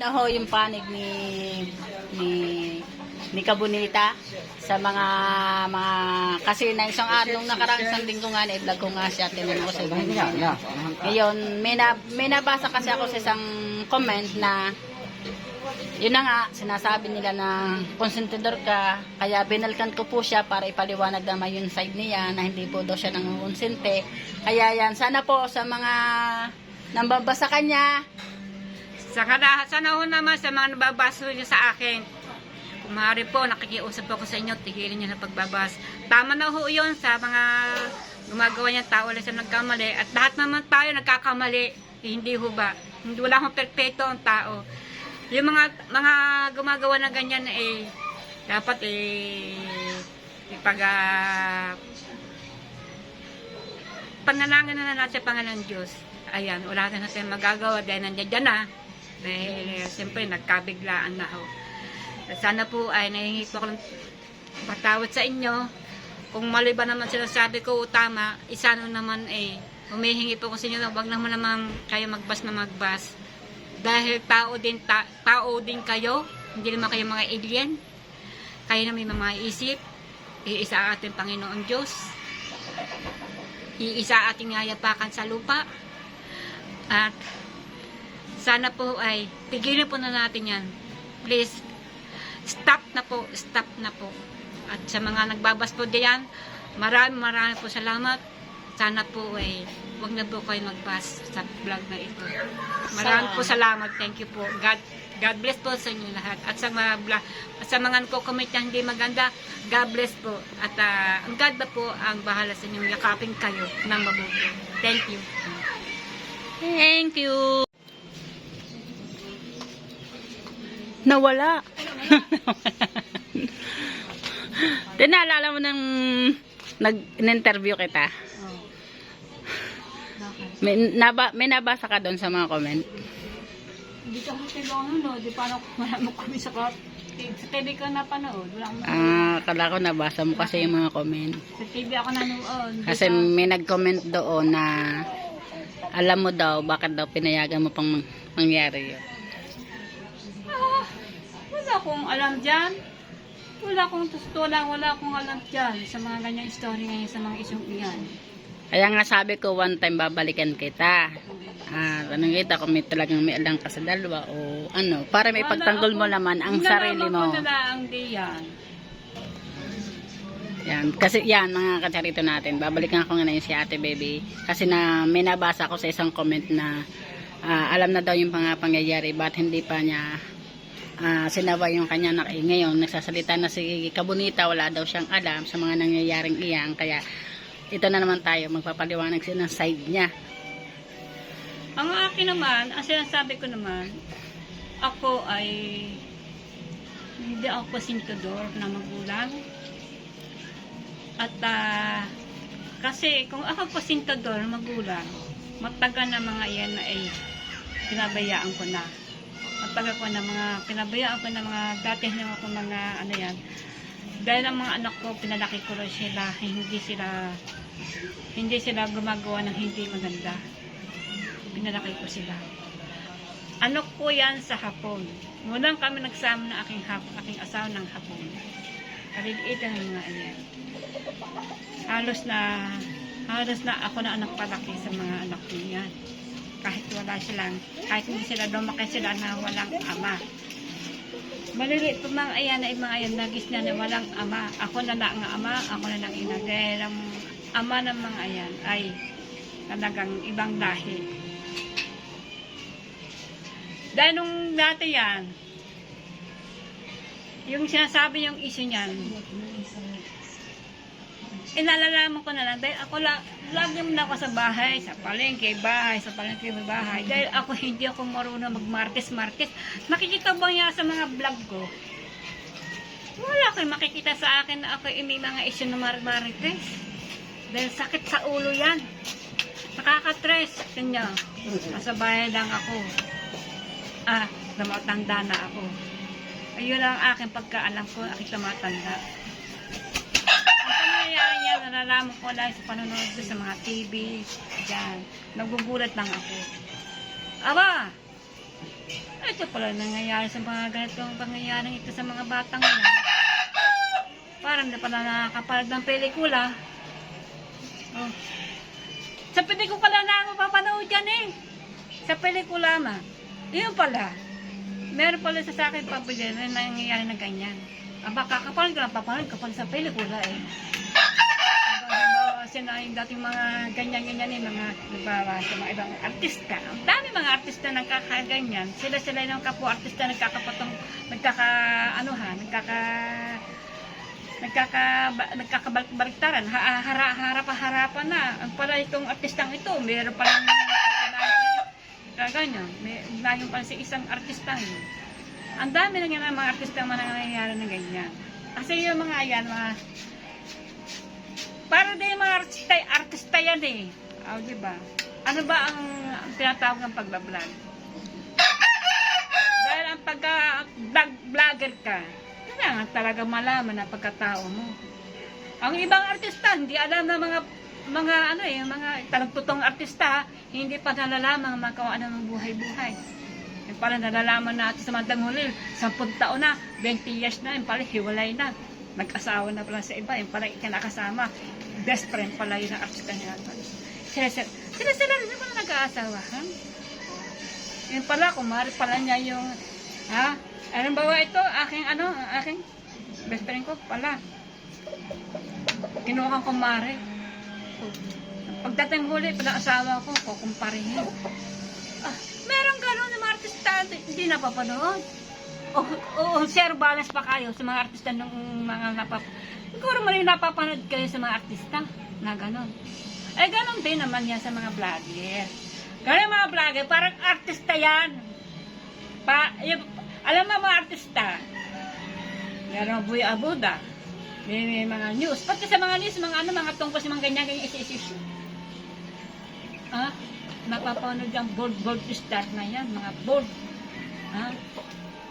na ho yung panig ni ni Kabunita sa mga kasi na isang araw nung nakaraang isang linggo nga na i-vlog ko nga siya tinanong ko sa ibang ngayon may nabasa kasi ako sa isang comment na yun na nga sinasabi nila na konsentidor ka kaya binalkan ko po siya para ipaliwanag naman yung side niya na hindi po daw siya nangungonsente kaya yan sana po sa mga nambabasa kanya sana ho naman sa mga nababasa niyo sa akin. Kung maaari po, nakikiusap ako sa inyo, tigilin niyo na pagbabas. Tama na ho yun sa mga gumagawa niyang tao lang sa nagkamali. At lahat naman tayo nagkakamali. Hindi ho ba? Wala akong perfecto ang tao. Yung mga gumagawa na ganyan dapat panalangin na natin sa Panginoon Diyos. Ayan, wala na natin magagawa dahil nandiyan na. Dahil siyempre nagkabiglaan na ho. Sana po ay nahingi po ako ng patawad sa inyo. Kung mali ba naman sinasabi ko tama, isa naman humihingi po ko sa inyo na wag naman kayo magbas na magbas. Dahil tao din kayo, hindi naman kayo mga alien. Kayo na may mga isip. Iisa ating Panginoon Diyos. Iisa ating yayapakan sa lupa. At sana po ay tigilin po na natin yan. Please, stop na po. At sa mga nagbabas po diyan, marami po salamat. Sana po wag na po kayo magbas sa vlog na ito. Marami po salamat. Thank you po. God bless po sa inyo lahat. At sa mga nagko-comment na hindi maganda, God bless po. At ang God na po ang bahala sa inyo. Yakapin kayo ng mabuti. Thank you. thank you nawala tinaalala mo nang nag-interview kita may nabasa ka doon sa mga comment Hindi ka kasi di paano marami kami sa TV ko napanood. Akala ko nabasa mo kasi yung mga comment Sa TV ako nanood. kasi may nag-comment doon na alam mo daw bakit daw pinayagan mo pang mangyari yun Wala akong alam dyan. Wala akong alam dyan sa mga ganyang story ngayon sa mga isyong iyan. kaya nga sabi ko one time babalikan kita tanong kita kung may talagang may alam ka sa dalawa o ano para may pagtanggol mo naman ang sarili mo yan kasi yan mga kacharito natin babalikan ko nga na yun si ate baby kasi na may nabasa ko sa isang comment na alam na daw yung mga pangyayari ba't hindi pa niya sinawa yung kanya na ngayon nagsasalita na si Kabunita wala daw siyang alam sa mga nangyayaring iyang kaya ito na naman tayo magpapaliwanag siya ng side niya. Ang akin naman, ang sinasabi ko naman, ako ay hindi ako pasintador na magulang. At kasi kung ako pasintador na magulang, matagal na mga iyan na pinabayaan ko na. Matagal ko na pinabayaan ko na mga dati na ako mga ano yan. Dahil ang mga anak ko, pinalaki ko rin sila, hindi sila gumagawa ng hindi maganda. Pinalaki ko sila. Ano ko yan sa hapon. Munang kami nagsama na aking asawa ng hapon. Kaliliitan ng mga ayan. Halos na ako na anak palaki sa mga anak ko yan. Kahit hindi sila lumaki sila na walang ama. Maliliit pa mga ayan, nagis na walang ama. Ako na lang ang ama, ako na lang ina. Dahil ang ama ng mga ayan ay talagang ibang lahi. Dahil nung dati yan, yung sinasabi yung issue niyan, inalalaman ko na lang dahil ako lagi mo na ako sa bahay, sa palengke bahay. Dahil hindi ako marunong mag-martes. Makikita ba niya sa mga vlog ko? Wala kayo makikita sa akin na ako may mga issue na marites. Dahil sakit sa ulo yan. Nakaka-stress. Kanya, nasa bahay lang ako. Tumatanda na ako. Ayun lang ang aking pagkaalam ko, aking tumatanda. Nangyayari niya, nalalaman ko lang sa panonood ko sa mga TV, dyan. Nagugulat lang ako. Aba! Ito pala nangyayari sa mga ganitong pangyayaring ito sa mga batang yan. Parang na pala nakakapanood ng pelikula. Oh. Sa pelikula na ako papanood yan eh. Sa pelikula ma. Yun pala. Meron pala sa akin pabili na nangyayari na ganyan. Aba, kakapanood ka lang, papanood ka pala sa pelikula eh. Kasi na yung dating mga ganyan-ganyan eh, mga nagbawa sa mga ibang artista. Ang dami mga artista nagkakaganyan. Sila yung kapwa-artista nagkakabaliktaran. Harapan na. Ang pala itong artistang ito, meron palang ganyan. May pala si isang artista yun. Ang dami na nga mga artista mga nangyayari na ganyan. Kasi yung mga yan, para din mga artista yan eh. O, diba? Ano ba ang tinatawag ng pagbablog? Dahil ang pagka-vlogger ka, kailangan talaga malaman ang pagkatao mo. Ang ibang artista, hindi alam na mga talagtutong artista, hindi pa nalalaman mga kung ano ng buhay-buhay. Yung pala nalalaman natin sa mga huli, 10 taon na, 20 years na, yung pala hiwalay na. Nag-asawa na pala sa iba, yung pala ikinakasama. Best friend pala yun ang artista niya. Sila rin pala nag-aasawahan. Yung pala, kumari pala niya yung, anong bawa ito? Aking best friend ko pala. Kinuha kang kumari. Pagdating huli, pala asawa ko, kukumparihin. Meron gano'n ng mga artista, hindi napapanood. O share balance pa kayo sa mga artista ng mga siguro mali napapanood kayo sa mga artista na gano'n. Eh gano'n din naman yan sa mga vlogger. Kaya mga vlogger, parang artista yan. Alam mo mga artista, meron Buya Abuda, may mga news. Pati sa mga news, mga tungkol sa mga ganyan issue. Napapanood yung board star na yan, mga board.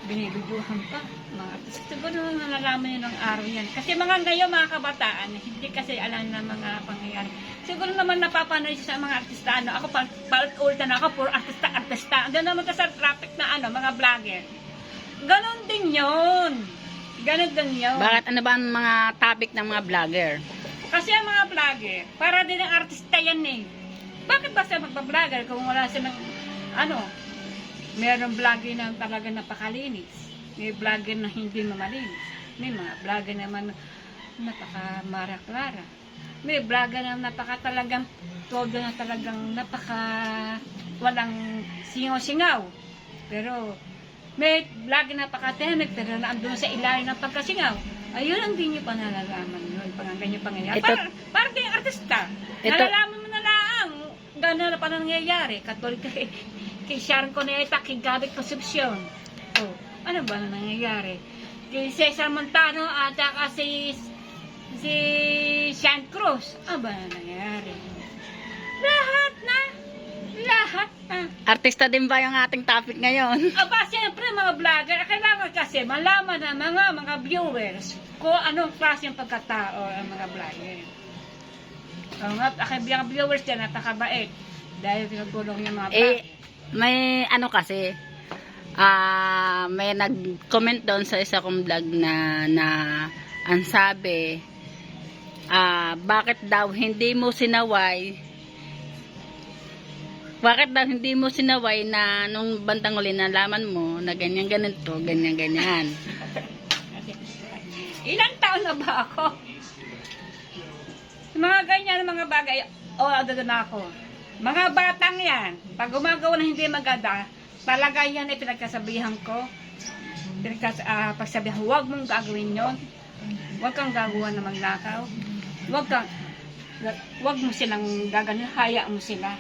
Binibidyohan pa, mga artista. Siguro nalalaman yun ng araw yan. Kasi mga ngayon, mga kabataan, hindi kasi alam na mga pangyayari. Siguro naman napapanood siya sa mga artista. Ako, paulit na ako, puro artista. Doon naman ka sa traffic na mga vlogger. Ganon din yun. Ganon din yun. Bakit ano ba ang mga topic ng mga vlogger? Kasi ang mga vlogger, para din ang artista yan eh. Bakit ba siya magpa-vlogger kung wala siya ng, mayroong vlogger na talaga napakalinis. May vlogger na hindi mamalinis. May mga vlogger naman napaka-mara-klara. May vlogger na napaka-talagang todo na talagang walang singaw-singaw. Pero may vlogger na napaka-tehemik pero naandun sa ilalim ng pagkasingaw. Ayun ang di nyo pa nalalaman yun. Ganyan pangyayari. Para din artista. Nalalaman mo na lang gano'n na pa nangyayari. Katulad kay Sharon Cuneta, kay Gabby Concepcion. Ano ba na nangyayari? Kay Cesar Montano at saka si Sean Cruz. Ano ba na nangyayari? Lahat na. Artista din ba yung ating topic ngayon? Siyempre mga vlogger, kailangan kasi malaman na mga viewers kung anong klase yung pagkatao ang mga vlogger. Mga viewers dyan, napakabait. Dahil pinagtulong yung mga vlogger. May kasi, may nag-comment doon sa isa kong vlog na ang sabi, bakit daw hindi mo sinaway na nung bandang uli nalaman mo na ganyan-ganito, ganyan-ganyan. Ilang taon na ba ako? Mga ganyan, mga bagay, doon na ako. Mga batang yan, pag gumagawa na hindi maganda, talaga yan ay pinagkasabihan ko. Pagsabihan, huwag mong gagawin yon. Huwag kang gagawa na magnakaw. Huwag mo silang gaganin, haya mo sila.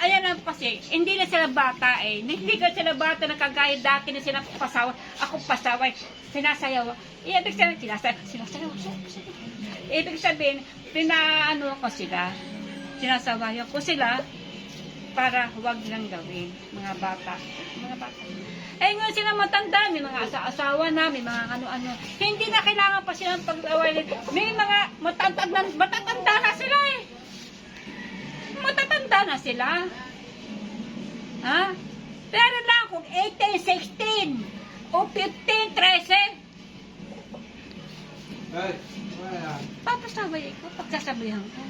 Ayan lang kasi, hindi na sila bata eh. Hindi ka sila bata na kagaya dati na sila pasawa. Ako pasaway, sinasayaw. Ibig sabihin, sinasayaw. Ibig sabihin, pinaano ko sila. Sinasabayan ko sila para huwag lang gawin, mga bata. Ngayon sila matanda, may mga asawa na, may mga ano-ano. Hindi na kailangan pa silang pag-awayin. May mga matatanda na sila eh. Matatanda na sila. Pero lang kung 18, 16, o 15, 13. Papasabay ko, pagsasabihan ko.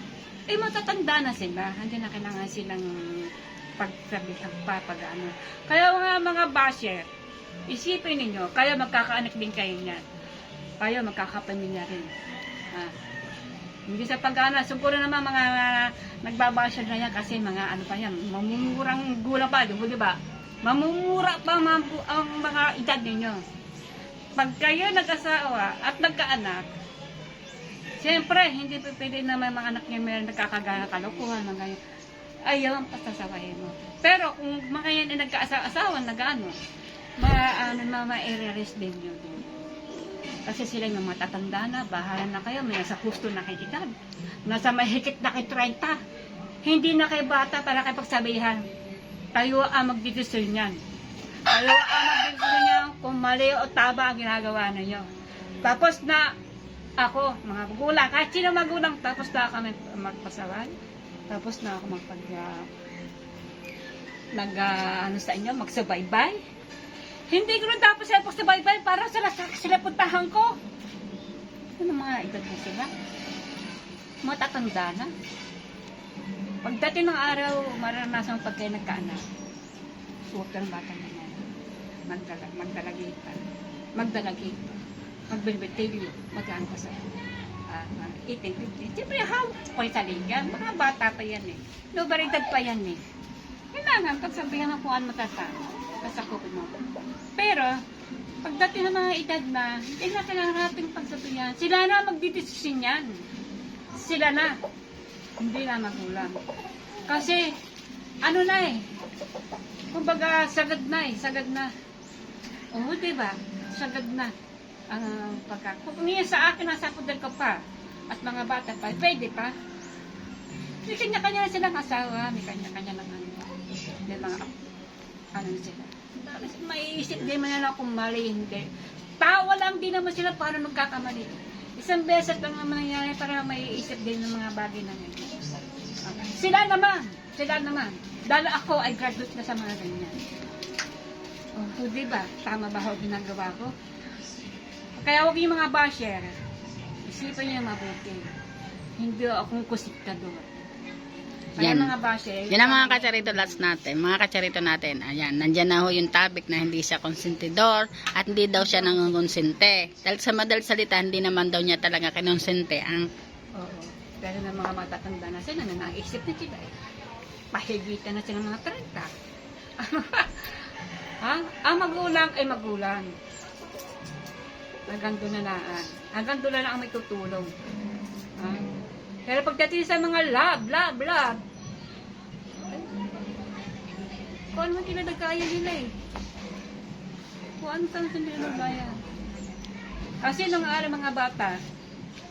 Eh, matatanda na sila. Hindi na kailangan silang pagsabihan pa, pag-ano. Kaya mga basher, isipin ninyo, kaya magkakaanak din kayo niyan. Kaya magkakapamilya rin. Hindi sa pag-ano, siguro naman mga nagbabasher na yan kasi mga ano pa yan, mamumurang gulang pa, di ba? Mamumura pa ang mga edad ninyo. Pag kayo nag-asawa at nagkaanak, siyempre, hindi pa pwede na may mga anak niya meron nagkakagana kalokohan, mga ganyan. Ayaw ang pasasawahin mo. Pero kung mga yan ay nagkaasawa, nag-ano, ma-i-release din yun. Kasi sila yung matatanda na, bahala na kayo, may nasa gusto na kayo edad. Nasa mahigit na kayo 30. Hindi na kayo bata para kayo pagsabihan. Kayo ang magdidesisyon yan. Kayo ang magdidesisyon yan kung mali o tama ang ginagawa ninyo. Tapos na ako, mga magulang, kahit sino magulang, tapos na kami magpasaway. Tapos na ako ano sa inyo, magsubaybay. Hindi ko rin tapos sila pagsubaybay para sila puntahan ko. Ano mga edad na sila? Matatanda na. Pagdating ng araw, maranasan pag kayo nagkaanak. Huwag kang bata na yan. Magdalagi pa. Magbibitilyo. Magkaan ka sa 18, 15. Siyempre, hawak ko yung taligan. Mga bata pa yan eh. Lubaridad pa yan eh. Kailangan, pagsabihan mo kung ano matatama. Kasakupin mo. Pero, pagdating ng mga edad na, hindi na kailangan natin pagsabihan. Sila na magdidesisyon yan. Sila na. Hindi na magulang. Kasi, ano na eh. Kumbaga, sagad na. Oo, diba? Sagad na. Kung yan sa akin, nasa pudal ko pa. At mga bata pa, pwede pa. May kanya-kanya na silang asawa. May kanya-kanya na may mga ano sila. Maiisip din man nila kung mali, hindi. Tawa lang din naman sila para magkakamali. Isang beses lang naman nangyari para maiisip din ng mga bagay na ngayon. Sila naman. Dahil ako ay graduate na sa mga ganyan. O, diba? Tama ba ako ginagawa ko? Kaya huwag yung mga basher. Isipan niyo mabuti. Hindi akong kusiktador. Kaya Yan. mga basher. Yan ang mga kacharito lots natin. Mga kacharito natin. Ayan, nandyan na ho yung topic na hindi siya konsentidor at hindi daw siya nangongonsente. Dahil sa madaling salita, hindi naman daw niya talaga kinonsente ang... Oo. Pero ng mga matatanda na sila, naisip na sila. Pahigitan na sila mga 30. Ha? Ang magulang ay magulang. Hanggang doon na naan. Hanggang doon na ang may tutulong. Ha? Pero pagdating sa mga love, kung ano man tinadagkaya nila eh. Kung ano saan tinadagkaya. Kasi nung araw mga bata,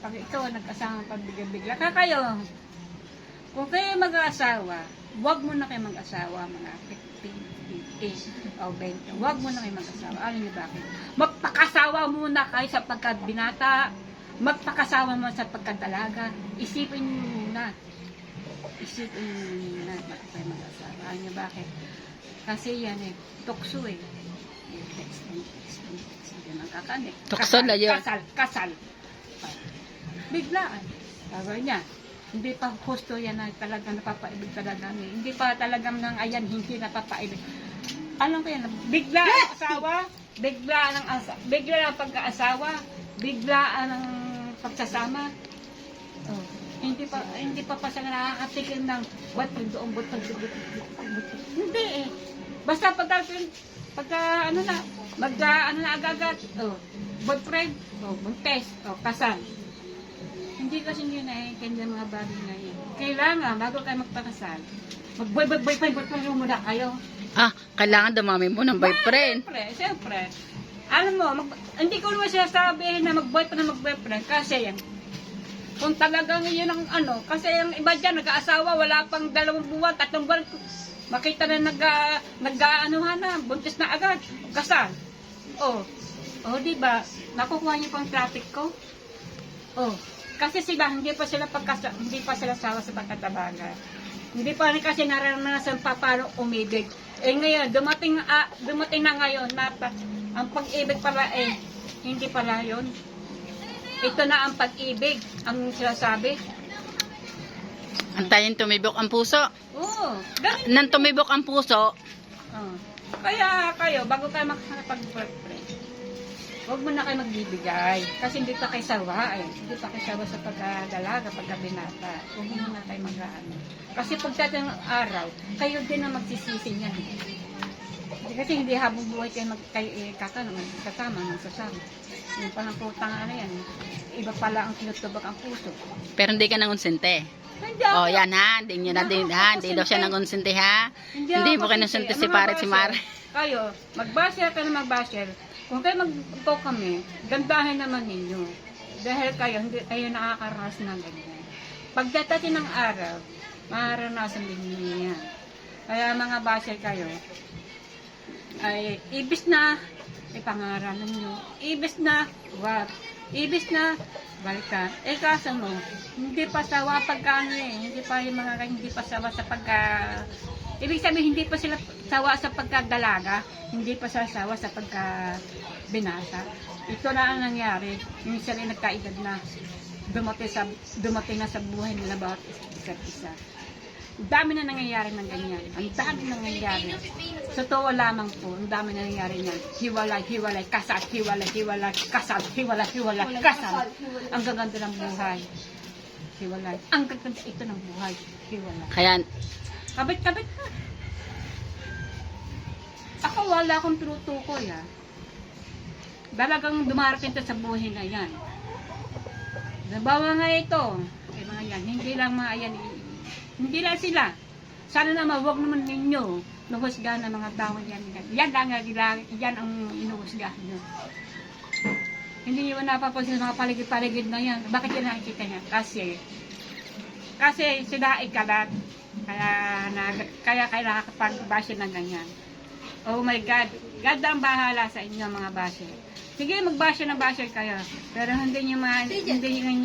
pag ikaw nag-asawang pagbigla-bigla, kakayo. Kung kayo mag-aasawa, huwag mo na kayo mag-asawa mga 15, 18, o 20. Huwag mo na kayo mag-asawa. Alam niyo bakit? Magpakasawa muna kayo sa pagkabinata. Magpakasawa mo sa pagkadalaga. Isipin niyo muna. Bakit kayo mag-asawa. Alam niyo bakit? Kasi yan eh, tukso eh. Text. Yan ang kakanik. Tukso na yun. Kasal. Biglaan. Sabi niya, hindi pa gusto yan na talagang napapaibig talaga. Hindi pa talagang nang ayan, hindi napapaibig. Alam ko yan, bigla ang asawa, bigla ang pagkaasawa, biglaan ang pagsasama. Oh, hindi pa siya nakakatikil ng what yung doon, but. Hindi eh. Basta pagka ano na, agad, oh, boyfriend, oh, buntes, oh, kasal. Hindi kasi nyo naiintindihan mga bagay na yun. Kailangan, bago kayo magpakasal, mag-boyfriend muna kayo. Kailangan dumami mo ng boyfriend. Siyempre. Alam mo, hindi ko naman sinasabi na mag-boyfriend kasi yan. Kung talagang yun ang ano, kasi yung iba dyan, nag-aasawa, wala pang 2 buwan, 3 buwan, makita na nag-aanuhan na, buntis na agad, kasal. Diba, nakukuha niyo pang traffic ko? Kasi sila, hindi pa sila sawa sa pagkatabaga. Hindi pa rin kasi naranasan pa paano umibig. Eh ngayon, dumating na ngayon na ang pag-ibig pala hindi pala yun. Ito na ang pag-ibig, ang sinasabi. Antayin tumibok ang puso. Oo, ganun. Nang tumibok ang puso, Oh. Kaya kayo, bago kayo makakapag-boyfriend, huwag mo na kayo magbibigay. Kasi hindi pa kayo sawa eh. Hindi pa kayo sawa sa pagkadalaga, pagkabinata. Huwag mo na kayo mag-ano. Kasi pagdating ng araw, kayo din ang magsisisi niyan. Kasi hindi habang buhay kayo kasama, magsasama. Yung parang putang ano yan. Iba pala ang tinutubak ang puso. pero hindi ka nangonsente. Hindi Oh, ako. yan ha. Hindi nyo na din ha. Hindi daw siya nangonsente ha. Hindi mo kinonsente si Paret si Mare. Kayo, mag-basher ka na mag-basher. Kung kayo mag-go kami, gandahin naman ninyo. Dahil kayo, hindi kayo nakakaranas ng ganyan. Pagdatatin ng araw, mararanasan din ninyo yan. Kaya mga basher kayo, ay ibis na ipangaralan nyo. Ibis na, what? Ibis na, balikan. Eh kaso mo, hindi pa sawa pagka ano eh. Hindi pa yung mga hindi pa sawa sa pagka... Ibig sabihin, hindi pa sila sawa sa pagkadalaga. Hindi pa sila sawa sa pagka binasa. Ito na ang nangyari. Yung sila ay nagkaedad na dumating na sa buhay nila bawat isa't isa. Ang dami na nangyayari ng ganyan. Ang dami na nangyayari. Sa totoo lamang po, ang dami na nangyayari niyan. Hiwalay, hiwalay, kasal, hiwalay, hiwalay, kasal, hiwalay, hiwalay, kasal. Ang gaganda ng buhay. Hiwalay. Ang gaganda ito ng buhay. Hiwalay. Kaya, Kabit-kabit na. Ako wala akong tinutukoy ah. Talagang dumarating ito sa buhay na yan. Nabawa nga ito. Eh mga yan, hindi lang mga yan. Hindi lang sila. Sana naman huwag naman ninyo nuhusgahan ng mga tao yan. Yan lang yan ang inuhusgahan nyo. Hindi nyo napapansin sa mga paligid-paligid na yan. Bakit yan nakikita niya? Kasi sila ay kalat. Kaya nakakapag-basher ng ganyan. Oh my God. God ang bahala sa inyo mga basher. Sige, mag-basher ng basher kayo. Pero hindi nyo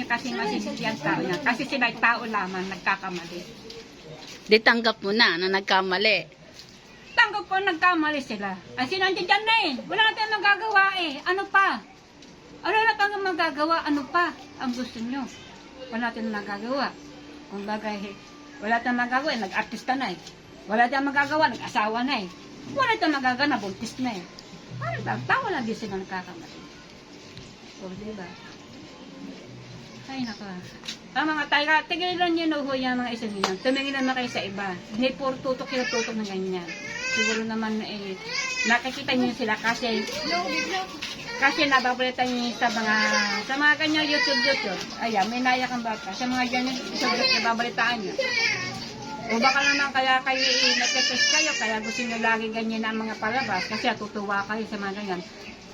kasi masisitiyan tao niya. Kasi sila ay tao lamang, nagkakamali. di tanggap mo na nagkamali. Tanggap po, nagkamali sila. Ay, sinandiyan dyan na eh. Wala na tayong magagawa eh. Ano pa? Wala na tayong magagawa. Ano pa ang gusto nyo? Wala tayong magagawa. Kung bagay, wala tayong magagawa eh. Nag-artista na eh. Wala tayong magagawa, nag-asawa na eh. Wala tayong magagawa, nabuntis na eh. Ano ba? Tao lang din sila nagkakamali. O, diba? Ay, nako. Mga tayo, tigilan nyo na ho yung mga isa nyo. Tumingin naman kayo sa iba. Hindi puro tutok ng ganyan. Siguro naman nakikita nyo sila kasi nababalitan nyo sa mga ganyan YouTube. Ayan, may nayak ang bata. Sa mga ganyan YouTube, nababalitaan nyo. O baka naman kaya kayo nagtitest kayo, kaya gusto nyo lagi ganyan ang mga palabas kasi tutuwa kayo sa mga ganyan.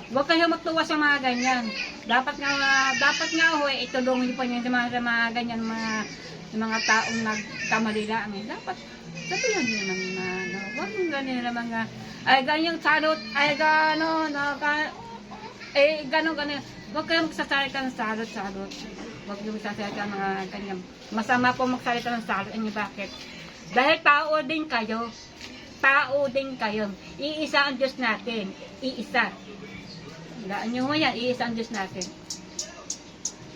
Huwag kayo magtuwa sa mga ganyan. Dapat nga ho, itulungan niyo pa niyo sa mga ganyan, mga taong nagkamali lang. Dapat, sabihan niyo naman na, huwag mong ganyan na mga, ay ganyang salot, ay gano'n, gano'n. Huwag kayong magsasalita ng salot. Huwag yung magsasalita ng mga ganyan. Masama po magsalita ng salot. Ano bakit? Dahil tao din kayo. Iisa ang Diyos natin. Iisa. Daan nyo mo yan, iisa ang Diyos natin.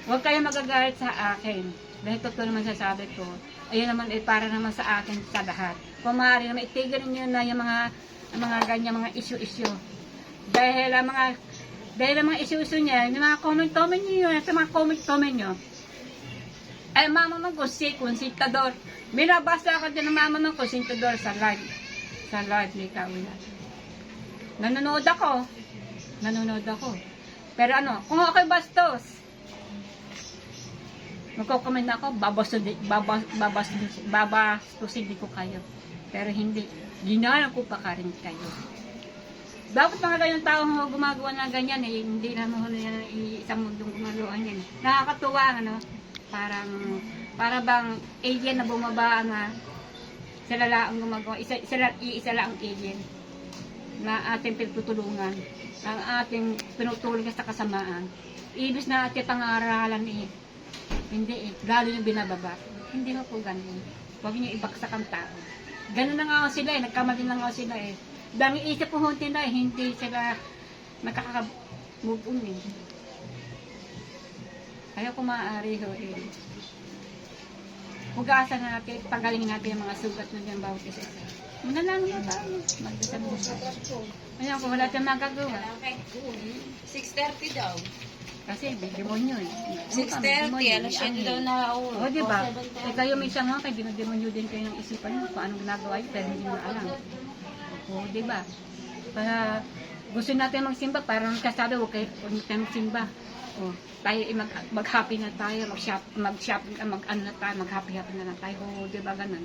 Huwag kayo magagalit sa akin. Dahil totoo naman sasabi ko, ayun naman ay para naman sa akin sa lahat. Kung maaari naman, itigil nyo na yung mga ganyan, mga issue. Dahil ang mga issue niya, yung mga comment nyo yun, sa mga comment nyo, ay mama ng konsintador. Binabasa ako din ng mama ng konsintador sa live. Sa live ni Kawina. Nanonood ako. Pero kung ako'y bastos, magko-comment na ako, babastusin ko kayo. Pero hindi. Ginalan ko pa ka rin kayo. Dapat mga ganyang tao gumagawa ng ganyan eh. Hindi naman isang mundong gumagawa niyan. Nakakatuwa, para bang alien na bumaba nga. Sila lang ang gumagawa. Isa lang ang alien na ating pinutulungan, ang ating pinutulong sa kasamaan. Ibig na ating pangaralan eh. Hindi eh. Lalo yung binababa. Hindi mo po ganun. Huwag niyo ibaksak ang tao. Ganun na nga sila eh, nagkamali na nga sila eh. Dami isip po nila eh, hindi sila nakaka-move on eh. Kaya kung maaari ho eh, hugasan natin, pagalingin natin yung mga sugat na dyan bawat isa. Manalangin na tayo, magdasal-dasal. Kaya kung wala tayong magagawa, 6:30 daw. kasi demonyo eh. 6:30, alas 7 daw na ulo. O, diba? Eh, kayo minsan nga, kay dinodemonyo din kayo ng isipan nyo kung anong ginagawa yun, pero hindi nyo alam. O, diba? Kaya, gusto natin magsimba, parang kasabi, huwag tayo magsimba. O, tayo, mag-happy na tayo, mag-shopping, mag-ano na tayo, mag-happy-happy na lang tayo. O, diba, ganun.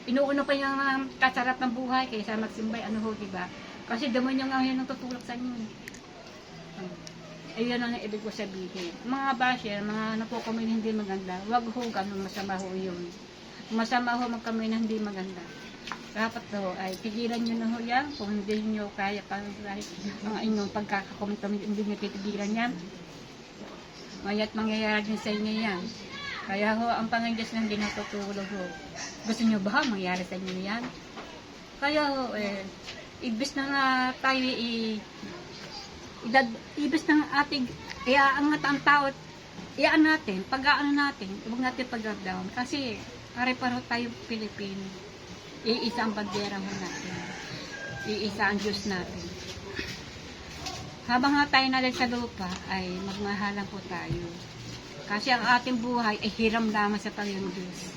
Inuuno pa yung mga kasarap ng buhay, kaysa magsimbay, ano ho, diba? Kasi demonyo nga yun ang tutulak sa inyo. Ayun ang ibig ko sabihin. Mga basher, mga napukamay na hindi maganda, wag ho ganun, masama ho yun. Masama ho magkamay na hindi maganda. Dapat ho ay tigilan nyo na ho yan. Kung hindi nyo kaya ang inyong pagkakakomment, hindi nyo titigilan yan. Maya't mangyayari din sa inyo yan. Kaya ho, ang Panginoon Diyos na hindi natutulog ho. Gusto nyo ba mangyari sa inyo yan? Kaya ho, ibis na nga tayo ibis ng ating iaangat ang tao, iyaan natin, pag-aano natin, huwag natin pag-down. Kasi, pare-pareho tayo Pilipino. Iisa ang bandera mo natin. Iisa ang Diyos natin. Habang nga tayo natin sa lupa, ay magmahalan po tayo. Kasi ang ating buhay ay hiram lamang sa Panginoon Diyos.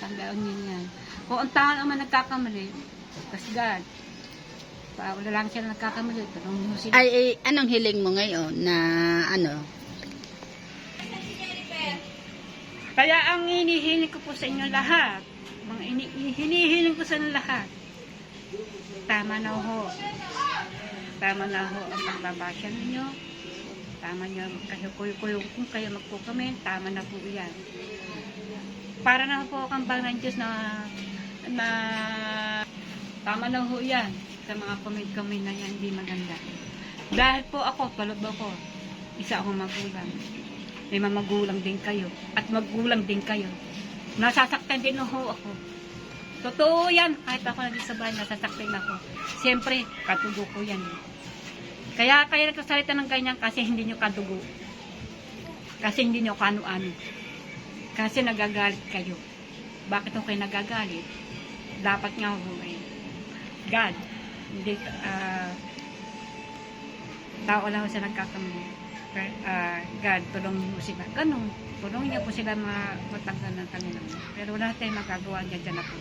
Tandaan niyo yan. Kung ang tao naman nagkakamali, kasi God, wala lang sila nagkakamali. Ay, anong hiling mo ngayon na ano? Kaya ang hinihiling ko po sa inyo lahat, mga hinihiling ko sa inyo lahat, tama na ho. Tama na ho ang pagbabasya ninyo. Tama nyo, kung kayo magpo-comment, tama na po yan. Para na po ang Panginoon Diyos na tama na ho yan. Sa mga comment na yan, hindi maganda. Dahil po ako, palod ako, isa akong magulang. May mga magulang din kayo. At magulang din kayo. Nasasaktan din ho ako. Totoo yan. Kahit ako naging sa bahay, nasasaktan ako. Siyempre, katugo ko yan. Kaya kayo nagsasalita ng ganyan kasi hindi nyo kadugo. Kasi hindi nyo kano-ano. Kasi nagagalit kayo. Bakit kayo nagagalit? Dapat nga ho God, hindi, tao lang sa nagkakamali. God, tulungan mo sila. Ganun, tulungan niya po sila matanggal ng kanilang. Pero wala tayong magagawa niya dyan na po.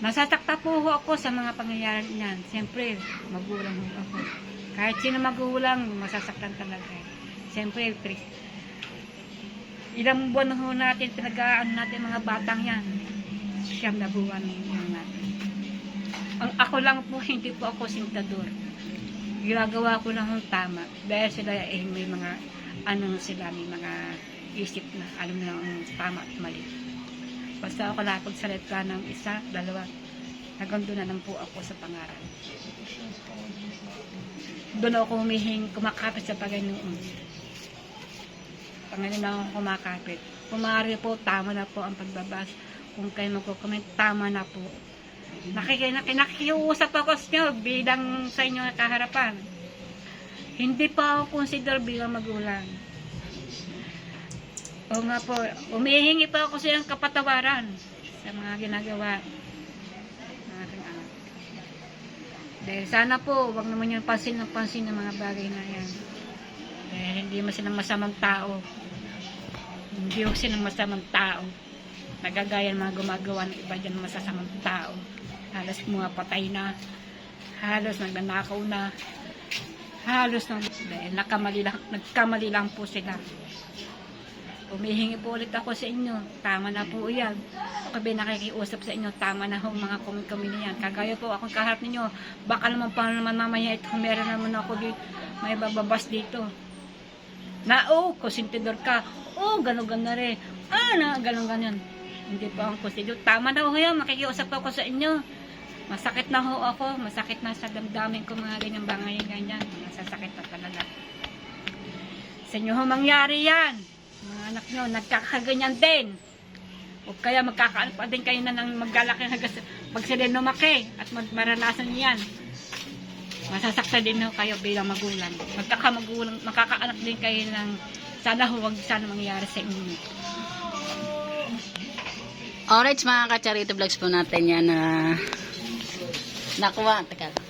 Nasasakta po ako sa mga pangyayari niyan. Siyempre, magulang ho ako. Kahit sino magulang, masasaktan talaga. Siyempre, ilang buwan ho natin, pinag-aan natin mga batang yan. Siyam na buwan natin. Ang ako lang po, hindi po ako sintador. Ginagawa ko lang ang tama. Dahil sila may mga, may mga isip na, alam na ang tama at mali. Basta ako napagsalita ng isa, dalawa, hanggang doon na lang po ako sa pangarap. Doon ako kumakapit sa Panginoon. Panginoon na ako kumakapit. Kung maaari po, tama na po ang pagbabas. Kung kayo magkukomment, tama na po. Nakikiusap ako sa inyo bilang sa inyo kaharapan. Hindi pa ako consider bilang magulang. O nga po, umihingi pa ako sa iyong kapatawaran sa mga ginagawa ng aking anak. Dahil sana po, wag naman yung pansin ng mga bagay na yan. Dahil hindi mo silang masamang tao. Hindi mo silang masamang tao. Nagagaya ng mga gumagawa ng iba dyan masasamang tao. Halos mga patay na, halos nagnanakaw na, halos dahil nagkamali lang po sila. Humihingi po ulit ako sa inyo, tama na po yan. Ako ba nakikiusap sa inyo, tama na ho mga kami na yan. Kagaya po akong kaharap ninyo, baka naman pa naman mamaya ito, meron naman ako dito, may bababas dito. Kusintidor ka, gano'n na rin, gano'n. Hindi po ako consider. Tama na ho yan, makikiusap ako sa inyo. Masakit na ho ako, masakit na sa damdamin ko mga ganyan. Masasakit na talaga. Sa inyo ho mangyari yan. Mga anak nyo, nagkakaganyan din. O kaya magkakaano pa din kayo na ng maglalaki hanggang pag sila lumaki at maranasan niyan. Masasaktan din ho kayo bilang magulang. Makakaanak din kayo ng sana huwag sana mangyari sa inyo. Alright, mga ka-Charito Vlogs po natin yan na nakuha. Teka.